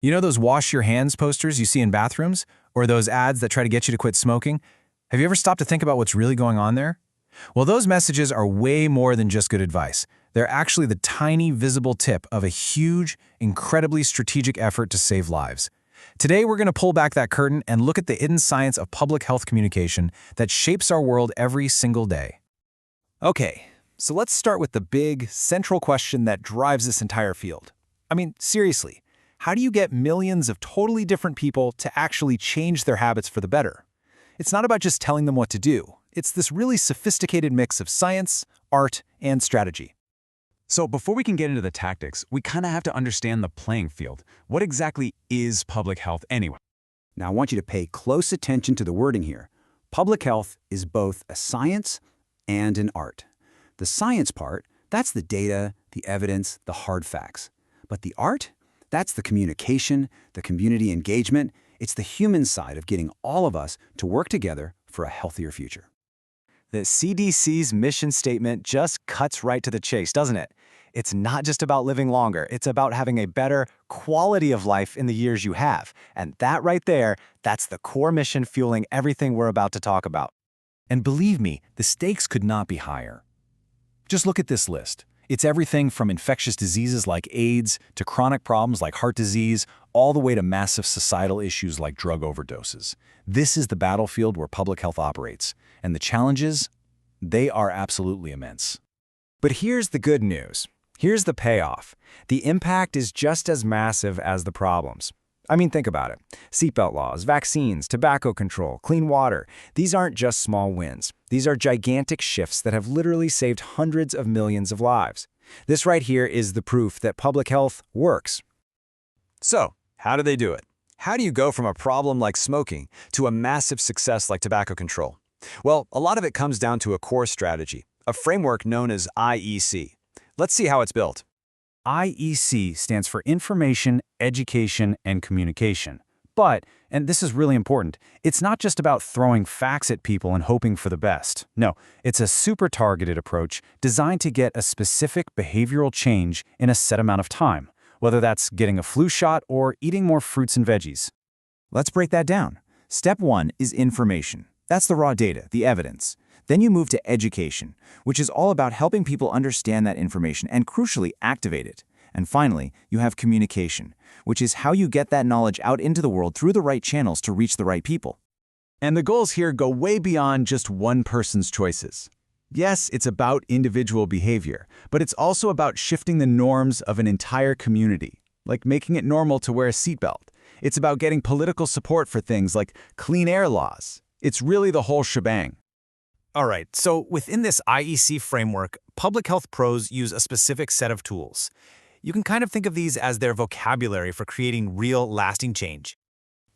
You know those wash your hands posters you see in bathrooms? Or those ads that try to get you to quit smoking? Have you ever stopped to think about what's really going on there? Well, those messages are way more than just good advice. They're actually the tiny, visible tip of a huge, incredibly strategic effort to save lives. Today, we're going to pull back that curtain and look at the hidden science of public health communication that shapes our world every single day. Okay, so let's start with the big, central question that drives this entire field. I mean, seriously, how do you get millions of totally different people to actually change their habits for the better? It's not about just telling them what to do. It's this really sophisticated mix of science, art, and strategy. So before we can get into the tactics, we kind of have to understand the playing field. What exactly is public health anyway? Now, I want you to pay close attention to the wording here. Public health is both a science and an art. The science part, that's the data, the evidence, the hard facts. But the art? That's the communication, the community engagement. It's the human side of getting all of us to work together for a healthier future. The CDC's mission statement just cuts right to the chase, doesn't it? It's not just about living longer. It's about having a better quality of life in the years you have. And that right there, that's the core mission fueling everything we're about to talk about. And believe me, the stakes could not be higher. Just look at this list. It's everything from infectious diseases like AIDS to chronic problems like heart disease, all the way to massive societal issues like drug overdoses. This is the battlefield where public health operates. And the challenges, they are absolutely immense. But here's the good news. Here's the payoff. The impact is just as massive as the problems. I mean, think about it. Seatbelt laws, vaccines, tobacco control, clean water. These aren't just small wins. These are gigantic shifts that have literally saved hundreds of millions of lives. This right here is the proof that public health works. So, how do they do it? How do you go from a problem like smoking to a massive success like tobacco control? Well, a lot of it comes down to a core strategy, a framework known as IEC. Let's see how it's built. IEC stands for Information, Education, and Communication. But, and this is really important, it's not just about throwing facts at people and hoping for the best. No, it's a super targeted approach designed to get a specific behavioral change in a set amount of time, whether that's getting a flu shot or eating more fruits and veggies. Let's break that down. Step 1 is information. That's the raw data, the evidence. Then you move to education, which is all about helping people understand that information and, crucially, activate it. And finally, you have communication, which is how you get that knowledge out into the world through the right channels to reach the right people. And the goals here go way beyond just one person's choices. Yes, it's about individual behavior, but it's also about shifting the norms of an entire community, like making it normal to wear a seatbelt. It's about getting political support for things like clean air laws. It's really the whole shebang. All right, so within this IEC framework, public health pros use a specific set of tools. You can kind of think of these as their vocabulary for creating real, lasting change.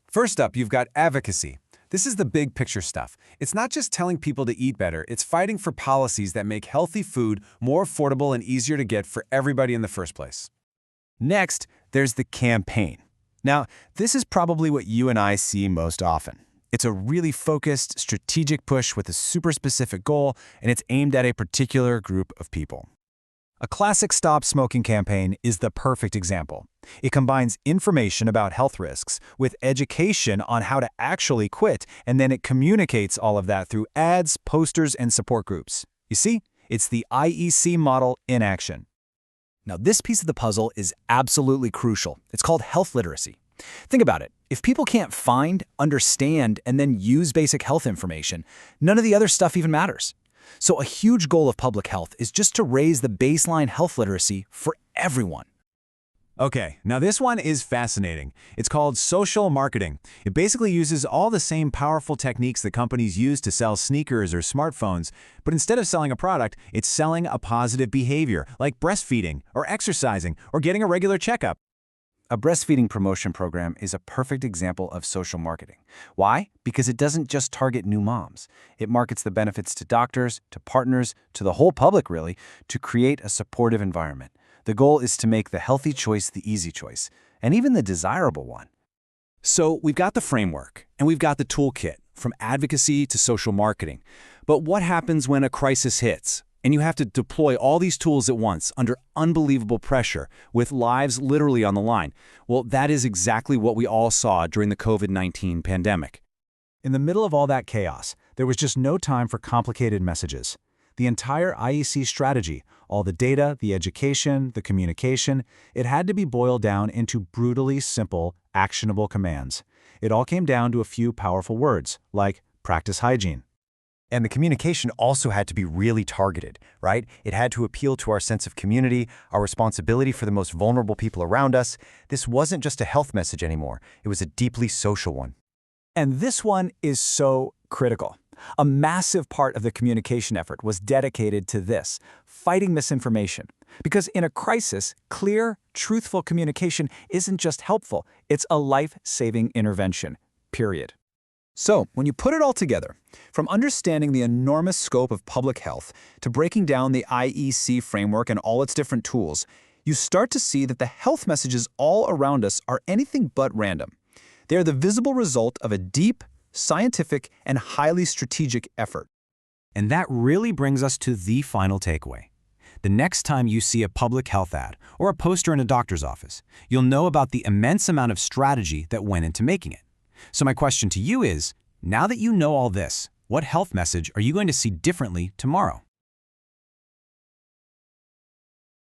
First up, you've got advocacy. This is the big picture stuff. It's not just telling people to eat better, it's fighting for policies that make healthy food more affordable and easier to get for everybody in the first place. Next, there's the campaign. Now, this is probably what you and I see most often. It's a really focused, strategic push with a super specific goal, and it's aimed at a particular group of people. A classic Stop Smoking campaign is the perfect example. It combines information about health risks with education on how to actually quit, and then it communicates all of that through ads, posters, and support groups. You see, it's the IEC model in action. Now, this piece of the puzzle is absolutely crucial. It's called health literacy. Think about it. If people can't find, understand, and then use basic health information, none of the other stuff even matters. So a huge goal of public health is just to raise the baseline health literacy for everyone. Okay, now this one is fascinating. It's called social marketing. It basically uses all the same powerful techniques that companies use to sell sneakers or smartphones, but instead of selling a product, it's selling a positive behavior, like breastfeeding, or exercising, or getting a regular checkup. A breastfeeding promotion program is a perfect example of social marketing. Why? Because it doesn't just target new moms. It markets the benefits to doctors, to partners, to the whole public really, to create a supportive environment. The goal is to make the healthy choice the easy choice, and even the desirable one. So we've got the framework, and we've got the toolkit, from advocacy to social marketing. But what happens when a crisis hits? And you have to deploy all these tools at once under unbelievable pressure with lives literally on the line. Well, that is exactly what we all saw during the COVID-19 pandemic. In the middle of all that chaos, there was just no time for complicated messages. The entire IEC strategy, all the data, the education, the communication, it had to be boiled down into brutally simple, actionable commands. It all came down to a few powerful words, like practice hygiene. And the communication also had to be really targeted, right? It had to appeal to our sense of community, our responsibility for the most vulnerable people around us. This wasn't just a health message anymore. It was a deeply social one. And this one is so critical. A massive part of the communication effort was dedicated to this, fighting misinformation. Because in a crisis, clear, truthful communication isn't just helpful, it's a life-saving intervention, period. So, when you put it all together, from understanding the enormous scope of public health to breaking down the IEC framework and all its different tools, you start to see that the health messages all around us are anything but random. They are the visible result of a deep, scientific, and highly strategic effort. And that really brings us to the final takeaway. The next time you see a public health ad or a poster in a doctor's office, you'll know about the immense amount of strategy that went into making it. So my question to you is, now that you know all this, what health message are you going to see differently tomorrow?